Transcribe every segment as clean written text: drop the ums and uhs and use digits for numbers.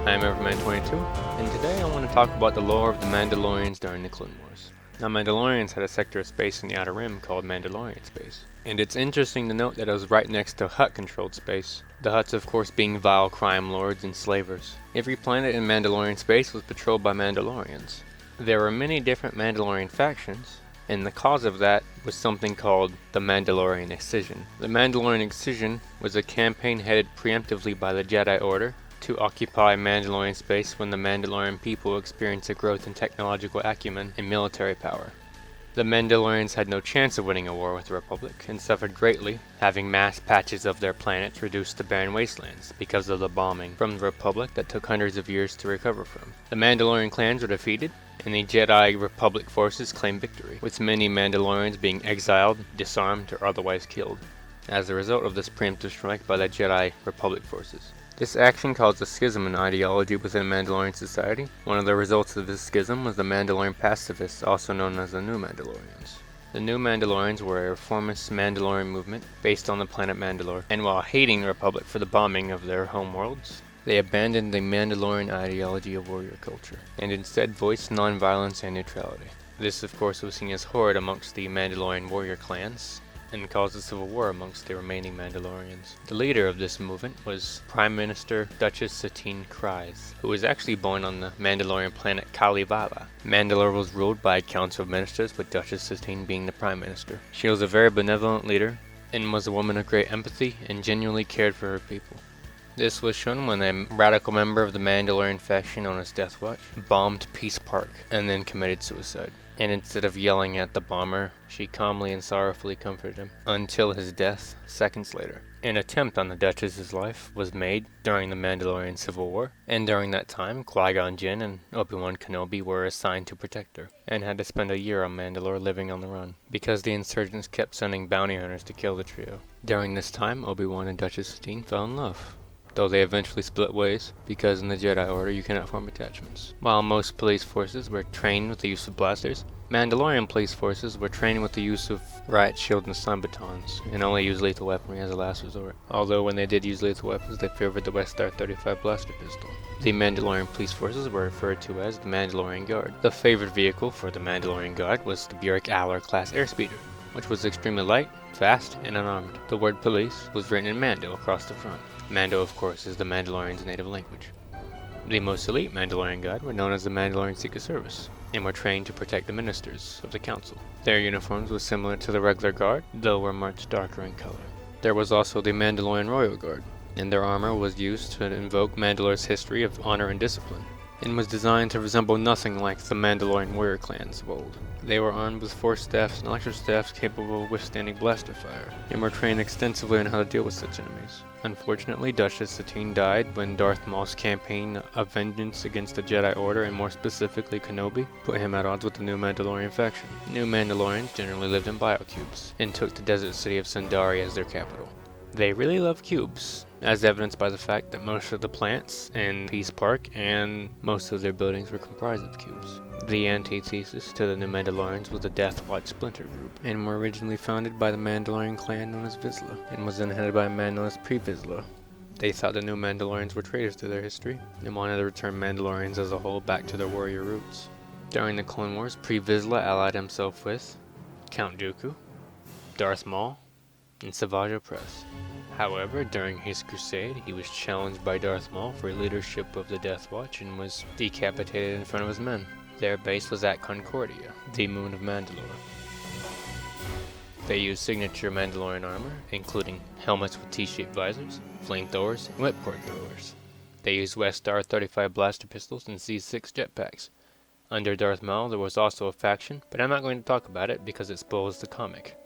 I'm Everman22, and today I want to talk about the lore of the Mandalorians during the Clone Wars. Now, Mandalorians had a sector of space in the Outer Rim called Mandalorian space, and it's interesting to note that it was right next to Hutt-controlled space, the Hutts of course being vile crime lords and slavers. Every planet in Mandalorian space was patrolled by Mandalorians. There were many different Mandalorian factions, and the cause of that was something called the Mandalorian Excision. The Mandalorian Excision was a campaign headed preemptively by the Jedi Order to occupy Mandalorian space when the Mandalorian people experienced a growth in technological acumen and military power. The Mandalorians had no chance of winning a war with the Republic, and suffered greatly, having mass patches of their planets reduced to barren wastelands because of the bombing from the Republic that took hundreds of years to recover from. The Mandalorian clans were defeated, and the Jedi Republic forces claimed victory, with many Mandalorians being exiled, disarmed, or otherwise killed, as a result of this preemptive strike by the Jedi Republic forces. This action caused a schism in ideology within Mandalorian society. One of the results of this schism was the Mandalorian pacifists, also known as the New Mandalorians. The New Mandalorians were a reformist Mandalorian movement based on the planet Mandalore, and while hating the Republic for the bombing of their homeworlds, they abandoned the Mandalorian ideology of warrior culture, and instead voiced nonviolence and neutrality. This of course was seen as horrid amongst the Mandalorian warrior clans, and caused a civil war amongst the remaining Mandalorians. The leader of this movement was Prime Minister Duchess Satine Kryze, who was actually born on the Mandalorian planet Kalevala. Mandalore was ruled by a council of ministers, with Duchess Satine being the Prime Minister. She was a very benevolent leader, and was a woman of great empathy, and genuinely cared for her people. This was shown when a radical member of the Mandalorian faction known as Death Watch bombed Peace Park, and then committed suicide. And instead of yelling at the bomber, she calmly and sorrowfully comforted him, until his death, seconds later. An attempt on the Duchess's life was made during the Mandalorian Civil War, and during that time, Qui-gon Jinn and Obi-wan Kenobi were assigned to protect her, and had to spend a year on Mandalore living on the run, because the insurgents kept sending bounty hunters to kill the trio. During this time, Obi-Wan and Duchess Satine fell in love, though they eventually split ways, because in the Jedi Order you cannot form attachments. While most police forces were trained with the use of blasters, Mandalorian police forces were trained with the use of riot shields and stun batons, and only used lethal weaponry as a last resort. Although when they did use lethal weapons, they favored the Westar 35 blaster pistol. The Mandalorian police forces were referred to as the Mandalorian Guard. The favored vehicle for the Mandalorian Guard was the Buick Allor class airspeeder, which was extremely light, fast, and unarmed. The word police was written in Mando across the front. Mando, of course, is the Mandalorian's native language. The most elite Mandalorian Guard were known as the Mandalorian Secret Service, and were trained to protect the ministers of the council. Their uniforms were similar to the regular guard, though were much darker in color. There was also the Mandalorian Royal Guard, and their armor was used to invoke Mandalore's history of honor and discipline, and was designed to resemble nothing like the Mandalorian warrior clans of old. They were armed with force staffs and electro staffs capable of withstanding blaster fire, and were trained extensively on how to deal with such enemies. Unfortunately, Duchess Satine died when Darth Maul's campaign of vengeance against the Jedi Order, and more specifically Kenobi, put him at odds with the New Mandalorian faction. New Mandalorians generally lived in biocubes, and took the desert city of Sundari as their capital. They really love cubes, as evidenced by the fact that most of the plants in Peace Park and most of their buildings were comprised of cubes. The antithesis to the New Mandalorians was the Death Watch splinter group, and were originally founded by the Mandalorian clan known as Vizsla, and was then headed by a man known as Pre-Vizsla. They thought the New Mandalorians were traitors to their history, and wanted to return Mandalorians as a whole back to their warrior roots. During the Clone Wars, Pre-Vizsla allied himself with Count Dooku, Darth Maul, and Savage Opress. However, during his crusade, he was challenged by Darth Maul for leadership of the Death Watch and was decapitated in front of his men. Their base was at Concordia, the moon of Mandalore. They used signature Mandalorian armor, including helmets with T-shaped visors, flamethrowers, and whipcord throwers. They used Westar 35 blaster pistols and C6 jetpacks. Under Darth Maul, there was also a faction, but I'm not going to talk about it because it spoils the comic.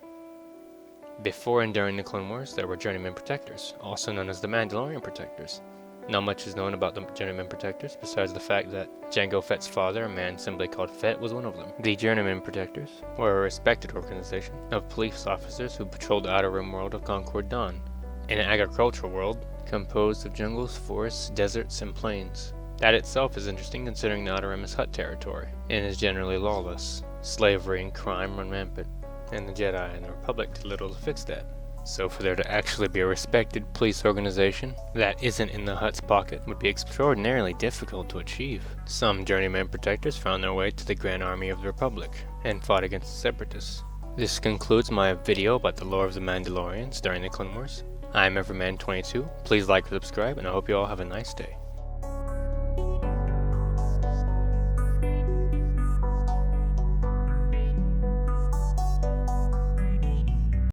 Before and during the Clone Wars, there were Journeyman Protectors, also known as the Mandalorian Protectors. Not much is known about the Journeyman Protectors, besides the fact that Jango Fett's father, a man simply called Fett, was one of them. The Journeyman Protectors were a respected organization of police officers who patrolled the outer rim world of Concord Dawn, an agricultural world composed of jungles, forests, deserts, and plains. That itself is interesting considering the outer rim is Hutt territory, and is generally lawless. Slavery and crime run rampant, and the Jedi and the Republic did little to fix that. So for there to actually be a respected police organization that isn't in the Hutt's pocket would be extraordinarily difficult to achieve. Some journeyman protectors found their way to the Grand Army of the Republic and fought against the Separatists. This concludes my video about the lore of the Mandalorians during the Clone Wars. I'm Everman22. Please like and subscribe, and I hope you all have a nice day.